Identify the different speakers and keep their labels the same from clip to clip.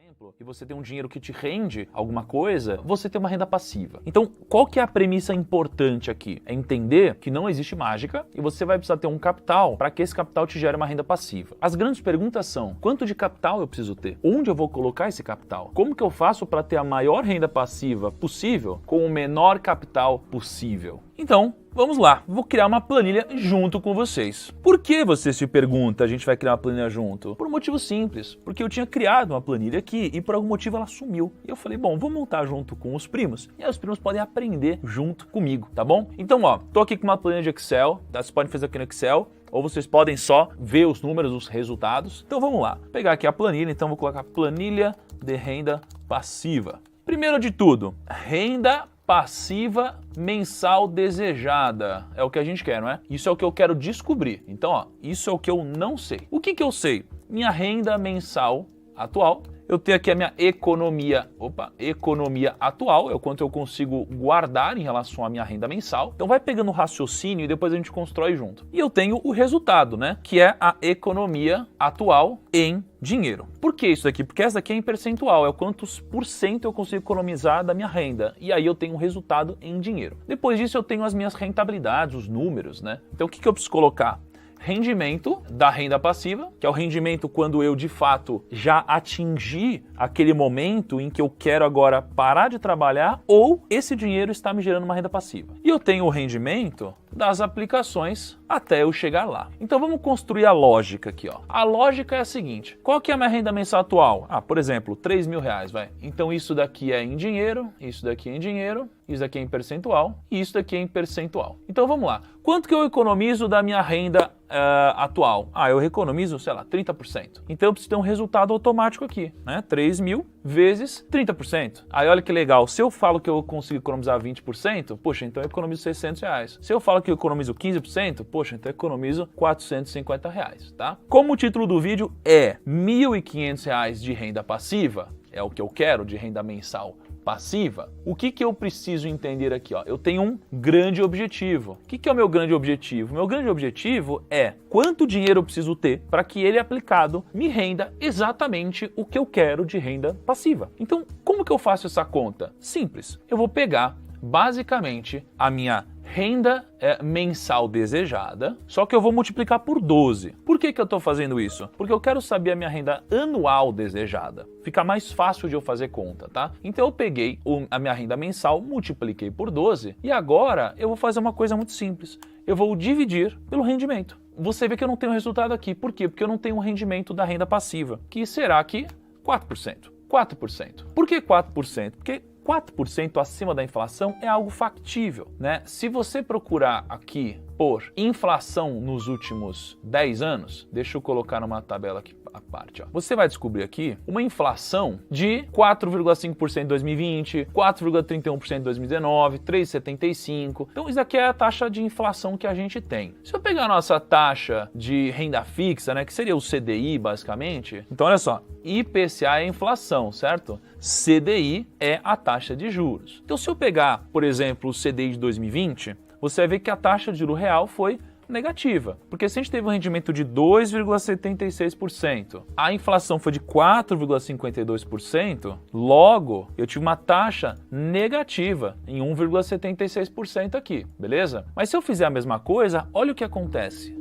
Speaker 1: exemplo, e você tem um dinheiro que te rende alguma coisa, você tem uma renda passiva. Então, qual que é a premissa importante aqui? É entender que não existe mágica e você vai precisar ter um capital para que esse capital te gere uma renda passiva. As grandes perguntas são: quanto de capital eu preciso ter? Onde eu vou colocar esse capital? Como que eu faço para ter a maior renda passiva possível com o menor capital possível? Então, vamos lá, vou criar uma planilha junto com vocês. Por que você se pergunta, a gente vai criar uma planilha junto? Por um motivo simples, porque eu tinha criado uma planilha aqui e por algum motivo ela sumiu. E eu falei, bom, vou montar junto com os primos e aí os primos podem aprender junto comigo, tá bom? Então, ó, tô aqui com uma planilha de Excel, tá? Vocês podem fazer aqui no Excel, ou vocês podem só ver os números, os resultados. Então vamos lá, vou pegar aqui a planilha, então vou colocar planilha de renda passiva. Primeiro de tudo, renda passiva mensal desejada. É o que a gente quer, não é? Isso é o que eu quero descobrir. Então, ó, isso é o que eu não sei. O que eu sei? Minha renda mensal atual. Eu tenho aqui a minha economia atual, é o quanto eu consigo guardar em relação à minha renda mensal. Então vai pegando o raciocínio e depois a gente constrói junto. E eu tenho o resultado, né? Que é a economia atual em dinheiro. Por que isso aqui? Porque essa daqui é em percentual, é o quantos por cento eu consigo economizar da minha renda. E aí eu tenho um resultado em dinheiro. Depois disso eu tenho as minhas rentabilidades, os números, né? Então o que eu preciso colocar? Rendimento da renda passiva, que é o rendimento quando eu de fato já atingi aquele momento em que eu quero agora parar de trabalhar ou esse dinheiro está me gerando uma renda passiva. E eu tenho o rendimento das aplicações até eu chegar lá. Então vamos construir a lógica aqui, ó. A lógica é a seguinte: qual que é a minha renda mensal atual? Ah, por exemplo, R$3.000, vai. Então isso daqui é em dinheiro, isso daqui é em dinheiro, isso daqui é em percentual e isso daqui é em percentual. Então vamos lá. Quanto que eu economizo da minha renda atual? Ah, eu economizo, sei lá, 30%. Então eu preciso ter um resultado automático aqui, né? 3.000 vezes 30%. Aí olha que legal, se eu falo que eu consigo economizar 20%, poxa, então eu economizo R$600. Se eu falo que eu economizo 15%, poxa, então eu economizo R$450, tá? Como o título do vídeo é R$1.500 de renda passiva, é o que eu quero de renda mensal passiva, o que eu preciso entender aqui? Ó? Eu tenho um grande objetivo. O que é o meu grande objetivo? Meu grande objetivo é quanto dinheiro eu preciso ter para que ele aplicado me renda exatamente o que eu quero de renda passiva. Então, como que eu faço essa conta? Simples. Eu vou pegar basicamente a minha renda mensal desejada, só que eu vou multiplicar por 12. Por que eu estou fazendo isso? Porque eu quero saber a minha renda anual desejada. Fica mais fácil de eu fazer conta, tá? Então eu peguei a minha renda mensal, multipliquei por 12 e agora eu vou fazer uma coisa muito simples. Eu vou dividir pelo rendimento. Você vê que eu não tenho resultado aqui. Por quê? Porque eu não tenho um rendimento da renda passiva, que será aqui 4%. 4%. Por que 4%? Porque 4% acima da inflação é algo factível, né? Se você procurar aqui por inflação nos últimos 10 anos, deixa eu colocar numa tabela aqui à parte, ó. Você vai descobrir aqui uma inflação de 4,5% em 2020, 4,31% em 2019, 3,75%. Então isso aqui é a taxa de inflação que a gente tem. Se eu pegar a nossa taxa de renda fixa, né, que seria o CDI basicamente, então olha só, IPCA é a inflação, certo? CDI é a taxa de juros. Então se eu pegar, por exemplo, o CDI de 2020, você vai ver que a taxa de juro real foi negativa, porque se a gente teve um rendimento de 2,76%, a inflação foi de 4,52%, logo eu tive uma taxa negativa em 1,76% aqui, beleza? Mas se eu fizer a mesma coisa, olha o que acontece.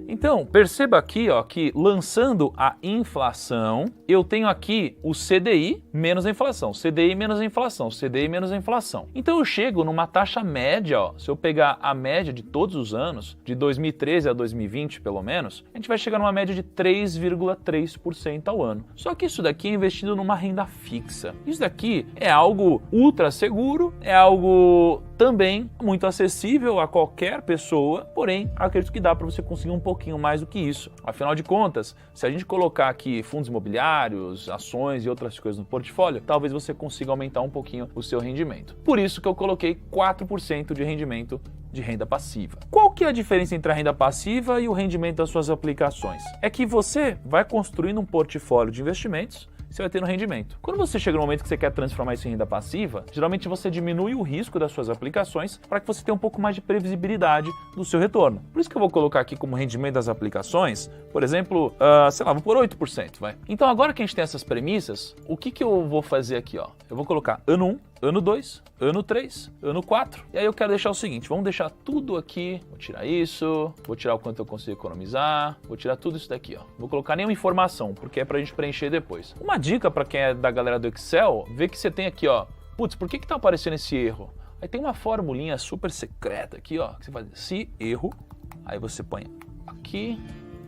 Speaker 1: Então, perceba aqui, ó, que lançando a inflação, eu tenho aqui o CDI menos a inflação, CDI menos a inflação, CDI menos a inflação. Então eu chego numa taxa média, ó, se eu pegar a média de todos os anos, de 2013 a 2020 pelo menos, a gente vai chegar numa média de 3,3% ao ano. Só que isso daqui é investido numa renda fixa. Isso daqui é algo ultra seguro, é algo também muito acessível a qualquer pessoa, porém acredito que dá para você conseguir um pouquinho mais do que isso. Afinal de contas, se a gente colocar aqui fundos imobiliários, ações e outras coisas no portfólio, talvez você consiga aumentar um pouquinho o seu rendimento. Por isso que eu coloquei 4% de rendimento de renda passiva. Qual que é a diferença entre a renda passiva e o rendimento das suas aplicações? É que você vai construindo um portfólio de investimentos. você vai ter no rendimento. Quando você chega no momento que você quer transformar isso em renda passiva, geralmente você diminui o risco das suas aplicações para que você tenha um pouco mais de previsibilidade do seu retorno. Por isso que eu vou colocar aqui como rendimento das aplicações, por exemplo, sei lá, vou por 8%, vai. Então agora que a gente tem essas premissas, o que eu vou fazer aqui, ó? Eu vou colocar ano 1, ano 2, ano 3, ano 4. E aí eu quero deixar o seguinte, vamos deixar tudo aqui, vou tirar isso, vou tirar o quanto eu consigo economizar, vou tirar tudo isso daqui, ó. Não vou colocar nenhuma informação, porque é pra gente preencher depois. Uma dica para quem é da galera do Excel, vê que você tem aqui, ó, putz, por que tá aparecendo esse erro? Aí tem uma formulinha super secreta aqui, ó, que você faz se erro, aí você põe aqui,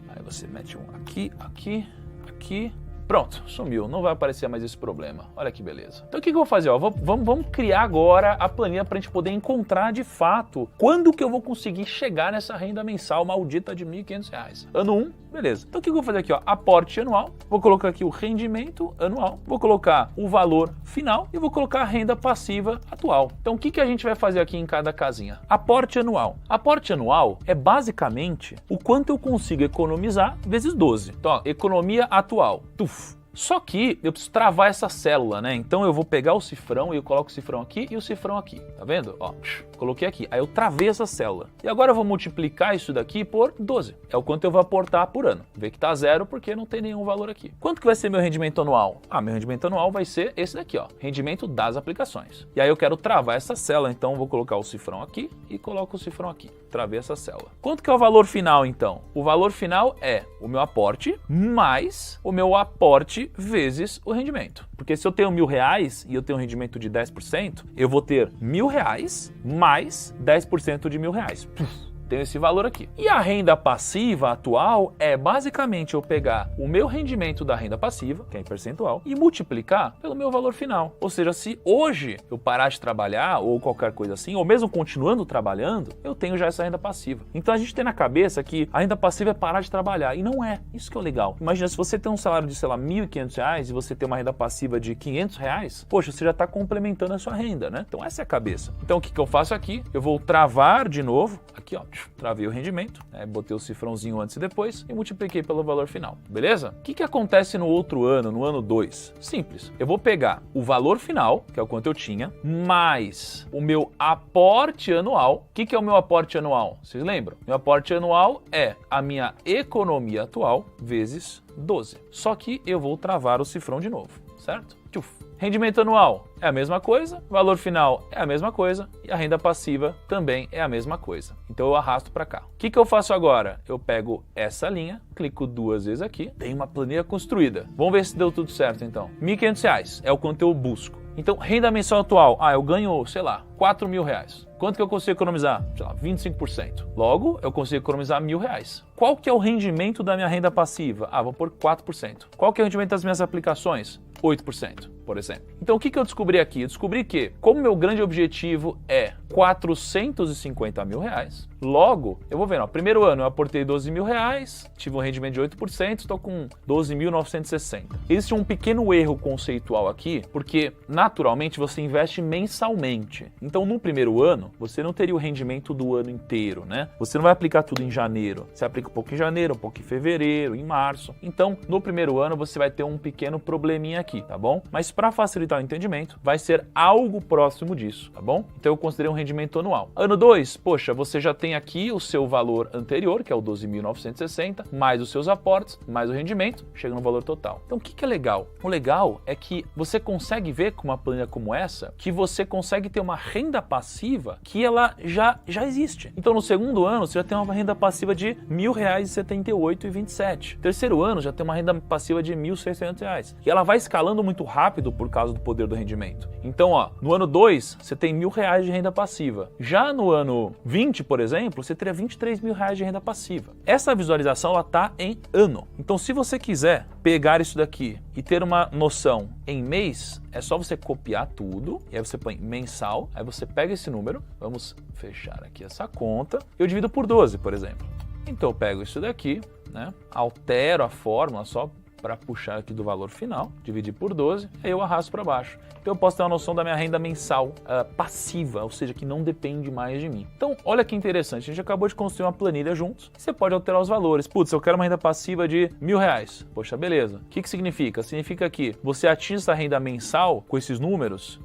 Speaker 1: aí você mete um aqui, aqui, aqui. Pronto, sumiu, não vai aparecer mais esse problema. Olha que beleza. Então o que eu vou fazer? Ó, vamos criar agora a planilha para a gente poder encontrar de fato quando que eu vou conseguir chegar nessa renda mensal maldita de R$ 1.500. Ano 1, beleza. Então o que eu vou fazer aqui? Ó, aporte anual, vou colocar aqui o rendimento anual, vou colocar o valor final e vou colocar a renda passiva atual. Então o que a gente vai fazer aqui em cada casinha? Aporte anual. Aporte anual é basicamente o quanto eu consigo economizar vezes 12. Então, ó, economia atual. Tuf. Só que eu preciso travar essa célula, né? Então eu vou pegar o cifrão e eu coloco o cifrão aqui e o cifrão aqui. Tá vendo? Ó, coloquei aqui. Aí eu travei essa célula. E agora eu vou multiplicar isso daqui por 12. É o quanto eu vou aportar por ano. Vê que tá zero porque não tem nenhum valor aqui. Quanto que vai ser meu rendimento anual? Ah, meu rendimento anual vai ser esse daqui, ó. Rendimento das aplicações. E aí eu quero travar essa célula, então eu vou colocar o cifrão aqui e coloco o cifrão aqui. Travei essa célula. Quanto que é o valor final, então? O valor final é o meu aporte mais o meu aporte vezes o rendimento. Porque se eu tenho R$1.000 e eu tenho um rendimento de 10%, eu vou ter R$1.000 mais 10% de R$1.000. Tenho esse valor aqui. E a renda passiva atual é basicamente eu pegar o meu rendimento da renda passiva, que é em percentual, e multiplicar pelo meu valor final. Ou seja, se hoje eu parar de trabalhar ou qualquer coisa assim, ou mesmo continuando trabalhando, eu tenho já essa renda passiva. Então a gente tem na cabeça que a renda passiva é parar de trabalhar. E não é. Isso que é o legal. Imagina, se você tem um salário de, sei lá, R$1.500 e você tem uma renda passiva de R$500, poxa, você já está complementando a sua renda, né? Então essa é a cabeça. Então o que eu faço aqui? Eu vou travar de novo, aqui ó, travei o rendimento, né? Botei o cifrãozinho antes e depois e multipliquei pelo valor final, beleza? O que acontece no outro ano, no ano 2? Simples, eu vou pegar o valor final, que é o quanto eu tinha, mais o meu aporte anual. O que é o meu aporte anual? Vocês lembram? Meu aporte anual é a minha economia atual vezes 12. Só que eu vou travar o cifrão de novo, certo? Rendimento anual é a mesma coisa, valor final é a mesma coisa e a renda passiva também é a mesma coisa. Então eu arrasto para cá. O que eu faço agora? Eu pego essa linha, clico 2 vezes aqui, tem uma planilha construída. Vamos ver se deu tudo certo então. R$1.500 é o quanto eu busco. Então, renda mensal atual, eu ganho, sei lá, R$4.000. Quanto que eu consigo economizar? Sei lá, 25%. Logo, eu consigo economizar R$1.000. Qual que é o rendimento da minha renda passiva? Vou pôr 4%. Qual que é o rendimento das minhas aplicações? 8%, por exemplo. Então, o que eu descobri aqui? Eu descobri que, como meu grande objetivo é R$450 mil, logo, eu vou ver, primeiro ano eu aportei R$12.000, tive um rendimento de 8%, estou com 12.960. Existe um pequeno erro conceitual aqui, porque naturalmente você investe mensalmente. Então, no primeiro ano, você não teria o rendimento do ano inteiro, né? Você não vai aplicar tudo em janeiro. Você aplica um pouco em janeiro, um pouco em fevereiro, em março. Então, no primeiro ano, você vai ter um pequeno probleminha aqui, tá bom? Mas para facilitar o entendimento, vai ser algo próximo disso, tá bom? Então, eu considerei um rendimento anual. Ano 2, poxa, você já tem aqui o seu valor anterior, que é o 12.960, mais os seus aportes, mais o rendimento, chega no valor total. Então, o que é legal? O legal é que você consegue ver com uma planilha como essa, que você consegue ter uma renda passiva que ela já existe. Então, no segundo ano, você já tem uma renda passiva de R$1.078,27. Terceiro ano, já tem uma renda passiva de R$1.600. E ela vai escalando muito rápido por causa do poder do rendimento. Então, no ano 2, você tem R$1.000 de renda passiva. Já no ano 20, por exemplo, você teria R$23.000 de renda passiva. Essa visualização, ela está em ano. Então, se você quiser pegar isso daqui e ter uma noção em mês, é só você copiar tudo, e aí você põe mensal, aí você pega esse número, vamos fechar aqui essa conta, eu divido por 12, por exemplo. Então eu pego isso daqui, né, altero a fórmula só para puxar aqui do valor final, dividir por 12, aí eu arrasto para baixo. Então eu posso ter uma noção da minha renda mensal passiva, ou seja, que não depende mais de mim. Então, olha que interessante, a gente acabou de construir uma planilha juntos, você pode alterar os valores. Putz, eu quero uma renda passiva de R$1.000. Poxa, beleza. O que significa? Significa que você atinge essa renda mensal com esses números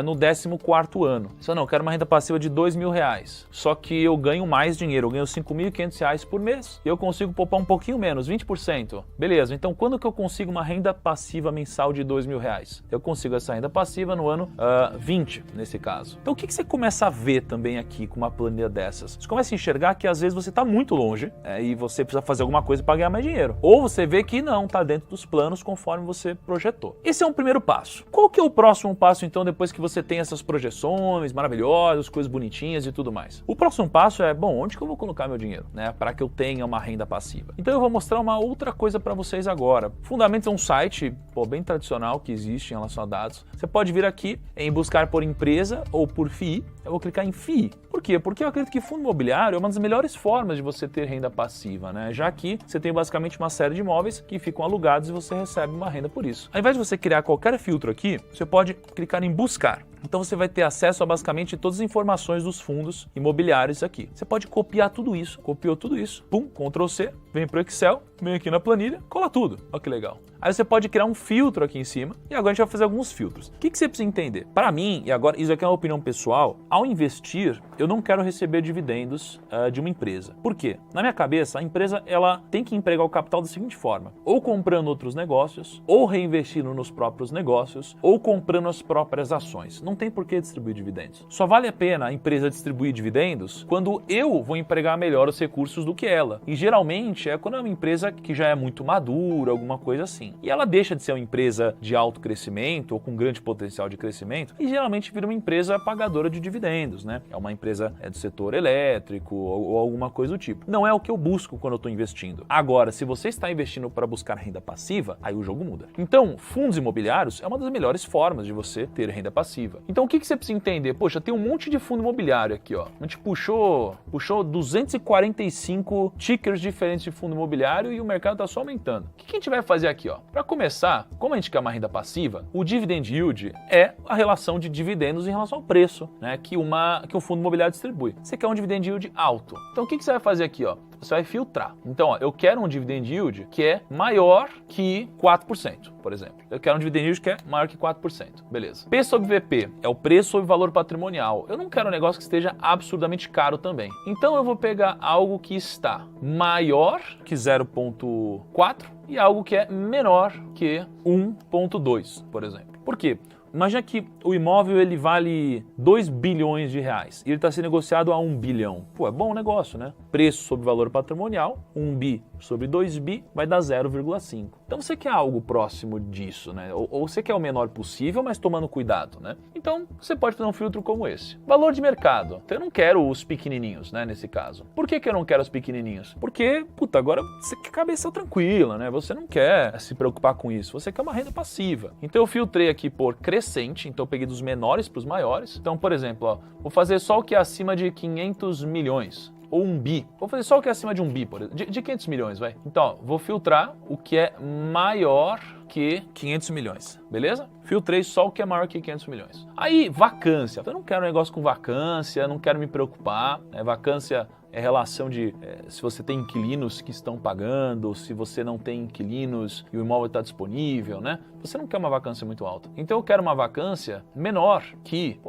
Speaker 1: no 14º ano. Só não, eu quero uma renda passiva de R$2.000. Só que eu ganho mais dinheiro, eu ganho R$5.500 por mês e eu consigo poupar um pouquinho menos, 20%. Beleza, então quando que eu consigo uma renda passiva mensal de R$2.000? Eu consigo essa renda passiva no ano 20, nesse caso. Então o que você começa a ver também aqui com uma planilha dessas? Você começa a enxergar que às vezes você está muito longe e você precisa fazer alguma coisa para ganhar mais dinheiro. Ou você vê que não, está dentro dos planos conforme você projetou. Esse é um primeiro passo. Qual que é o próximo passo então depois que você tem essas projeções maravilhosas, coisas bonitinhas e tudo mais? O próximo passo é, bom, onde que eu vou colocar meu dinheiro, né, para que eu tenha uma renda passiva? Então eu vou mostrar uma outra coisa para vocês agora. Fundamentos é um site bem tradicional que existe em relação a dados. Você pode vir aqui em buscar por empresa ou por FII. Eu vou clicar em FII. Por quê? Porque eu acredito que fundo imobiliário é uma das melhores formas de você ter renda passiva, né? Já que você tem basicamente uma série de imóveis que ficam alugados e você recebe uma renda por isso. Ao invés de você criar qualquer filtro aqui, você pode clicar em buscar. Então você vai ter acesso a basicamente todas as informações dos fundos imobiliários aqui. Você pode copiar tudo isso, copiou tudo isso, pum, Ctrl C, vem para o Excel, vem aqui na planilha, cola tudo. Olha que legal. Aí você pode criar um filtro aqui em cima e agora a gente vai fazer alguns filtros. O que você precisa entender? Para mim, e agora isso aqui é uma opinião pessoal, ao investir, eu não quero receber dividendos de uma empresa. Por quê? Na minha cabeça, a empresa ela tem que empregar o capital da seguinte forma: ou comprando outros negócios, ou reinvestindo nos próprios negócios, ou comprando as próprias ações. Não tem por que distribuir dividendos. Só vale a pena a empresa distribuir dividendos quando eu vou empregar melhor os recursos do que ela. E geralmente é quando é uma empresa que já é muito madura, alguma coisa assim. E ela deixa de ser uma empresa de alto crescimento ou com grande potencial de crescimento e geralmente vira uma empresa pagadora de dividendos, né? É uma empresa do setor elétrico ou alguma coisa do tipo. Não é o que eu busco quando eu estou investindo. Agora, se você está investindo para buscar renda passiva, aí o jogo muda. Então, fundos imobiliários é uma das melhores formas de você ter renda passiva. Então, o que você precisa entender? Poxa, tem um monte de fundo imobiliário aqui, ó. A gente puxou 245 tickers diferentes de fundo imobiliário e o mercado está só aumentando. O que a gente vai fazer aqui, ó? Para começar, como a gente quer uma renda passiva, o dividend yield é a relação de dividendos em relação ao preço, né, que um fundo imobiliário distribui. Você quer um dividend yield alto. Então, o que você vai fazer aqui, ó? Você vai filtrar. Então, ó, eu quero um dividend yield que é maior que 4%, por exemplo. Eu quero um dividend yield que é maior que 4%. Beleza. P sobre VP é o preço sobre valor patrimonial. Eu não quero um negócio que esteja absurdamente caro também. Então, eu vou pegar algo que está maior que 0,4 e algo que é menor que 1,2, por exemplo. Por quê? Imagina que o imóvel ele vale 2 bilhões de reais e ele está sendo negociado a 1 bilhão. Pô, é bom negócio, né? Preço sobre valor patrimonial, 1 bi sobre 2 bi vai dar 0,5. Então você quer algo próximo disso, né? Ou você quer o menor possível, mas tomando cuidado, né? Então você pode fazer um filtro como esse. Valor de mercado. Então eu não quero os pequenininhos, né? Nesse caso. Por que eu não quero os pequenininhos? Porque, puta, agora você quer cabeça tranquila, né? Você não quer se preocupar com isso. Você quer uma renda passiva. Então eu filtrei aqui por crescente, então eu peguei dos menores para os maiores. Então, por exemplo, ó, vou fazer só o que é acima de 500 milhões. Ou 1 bi. Vou fazer só o que é acima de 1 bi, por exemplo. De 500 milhões, vai. Então, ó, vou filtrar o que é maior que 500 milhões, beleza? Filtrei só o que é maior que 500 milhões. Aí, vacância. Eu não quero um negócio com vacância, não quero me preocupar. Vacância é relação de se você tem inquilinos que estão pagando, se você não tem inquilinos e o imóvel está disponível, né? Você não quer uma vacância muito alta. Então eu quero uma vacância menor que,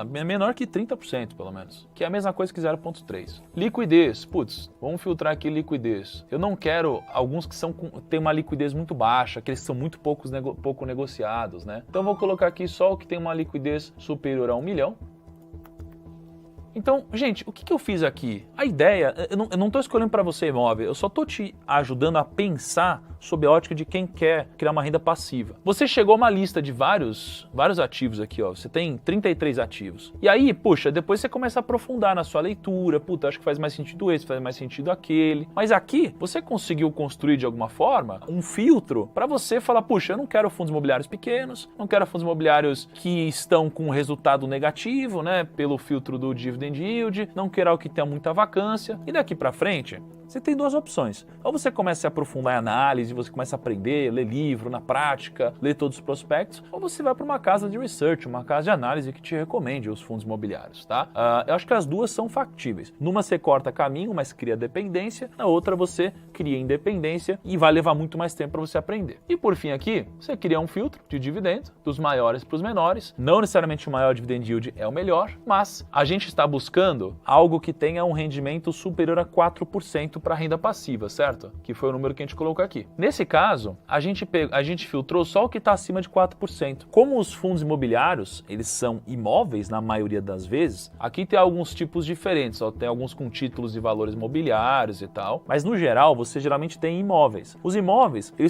Speaker 1: menor que 30% pelo menos, que é a mesma coisa que 0,3. Liquidez, putz, vamos filtrar aqui liquidez. Eu não quero alguns que tem uma liquidez muito baixa, aqueles que são muito pouco negociados, né? Então eu vou colocar aqui só o que tem uma liquidez superior a 1 milhão. Então, gente, o que eu fiz aqui? A ideia, eu não estou escolhendo para você imóvel, eu só estou te ajudando a pensar sob a ótica de quem quer criar uma renda passiva. Você chegou a uma lista de vários ativos aqui, ó. Você tem 33 ativos. E aí, puxa, depois você começa a aprofundar na sua leitura. Puta, acho que faz mais sentido esse, faz mais sentido aquele. Mas aqui, você conseguiu construir de alguma forma um filtro para você falar, puxa, eu não quero fundos imobiliários pequenos, não quero fundos imobiliários que estão com resultado negativo, né, pelo filtro do dividend yield, não quero algo que tenha muita vacância. E daqui para frente, Você tem duas opções. Ou você começa a se aprofundar em análise, você começa a aprender, ler livro na prática, ler todos os prospectos, ou você vai para uma casa de research, uma casa de análise que te recomende os fundos imobiliários, tá? Eu acho que as duas são factíveis. Numa você corta caminho, mas cria dependência, na outra você cria independência e vai levar muito mais tempo para você aprender. E por fim aqui, você cria um filtro de dividendo, dos maiores para os menores. Não necessariamente o maior dividend yield é o melhor, mas a gente está buscando algo que tenha um rendimento superior a 4% para renda passiva, certo? Que foi o número que a gente colocou aqui. Nesse caso, a gente filtrou só o que está acima de 4%. Como os fundos imobiliários, eles são imóveis na maioria das vezes, aqui tem alguns tipos diferentes, ó, tem alguns com títulos e valores mobiliários e tal, mas no geral, você geralmente tem imóveis. Os imóveis, eles